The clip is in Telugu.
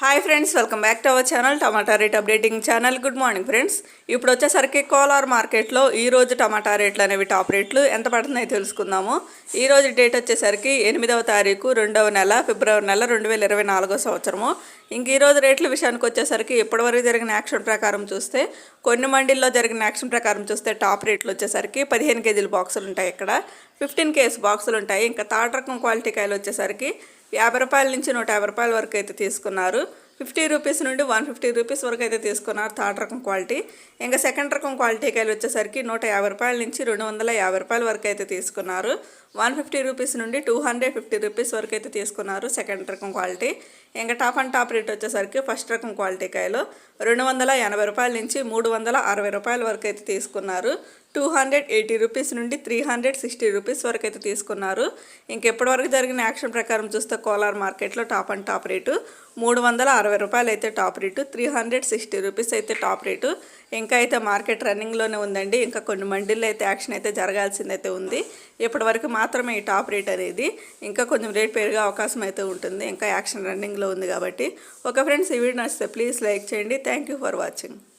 Hi friends, welcome back to our channel tomato rate updating channel. Good morning friends. ఇప్పుడు వచ్చేసరికి కోలార్ మార్కెట్లో ఈరోజు టమాటా రేట్లు అనేవి టాప్ రేట్లు ఎంత పడుతున్నాయో తెలుసుకుందాము. ఈరోజు డేట్ వచ్చేసరికి 8వ తారీఖు 2వ నెల ఫిబ్రవరి నెల 2024 సంవత్సరము. ఇంక ఈరోజు రేట్ల విషయానికి వచ్చేసరికి ఇప్పటివరకు జరిగిన యాక్షన్ ప్రకారం చూస్తే, కొన్ని మండీల్లో జరిగిన యాక్షన్ ప్రకారం చూస్తే టాప్ రేట్లు వచ్చేసరికి 15 కేజీల బాక్సులు ఉంటాయి, ఇక్కడ 15 కేజీ బాక్సులు ఉంటాయి. ఇంకా థర్డ్ రకం క్వాలిటీ కాయలు వచ్చేసరికి 50 రూపాయల నుంచి 150 రూపాయల వరకు అయితే తీసుకున్నారు. 50 రూపీస్ నుండి 150 రూపీస్ వరకు అయితే తీసుకున్నారు థర్డ్ రకం క్వాలిటీ. ఇంకా సెకండ్ రకం క్వాలిటీ కాయలు వచ్చేసరికి 150 రూపాయల నుంచి 250 రూపాయల వరకు అయితే తీసుకున్నారు. 150 రూపీస్ నుండి 250 రూపీస్ వరకు అయితే తీసుకున్నారు సెకండ్ రకం క్వాలిటీ. ఇంకా టాప్ అండ్ టాప్ రేట్ వచ్చేసరికి ఫస్ట్ రకం క్వాలిటీ కాయలు 280 రూపాయల నుంచి 360 రూపాయల వరకు అయితే తీసుకున్నారు. 280 రూపీస్ నుండి 360 రూపీస్ వరకు అయితే తీసుకున్నారు. ఇంకెప్పటివరకు జరిగిన యాక్షన్ ప్రకారం చూస్తే కోలార్ మార్కెట్లో టాప్ అండ్ టాప్ రేటు 360 రూపాయలు అయితే టాప్ రేటు, 360 రూపీస్ అయితే టాప్ రేటు. ఇంకా అయితే మార్కెట్ రన్నింగ్లోనే ఉందండి. ఇంకా కొన్ని మండీల్లో అయితే యాక్షన్ అయితే జరగాల్సిందైతే ఉంది. ఇప్పటివరకు మాత్రమే ఈ టాప్ రేట్ అనేది, ఇంకా కొంచెం రేట్ పెరిగే అవకాశం అయితే ఉంటుంది. ఇంకా యాక్షన్ రన్నింగ్లో ఉంది కాబట్టి. ఓకే ఫ్రెండ్స్, ఈ వీడియో నచ్చితే ప్లీజ్ లైక్ చేయండి. Thank you for watching.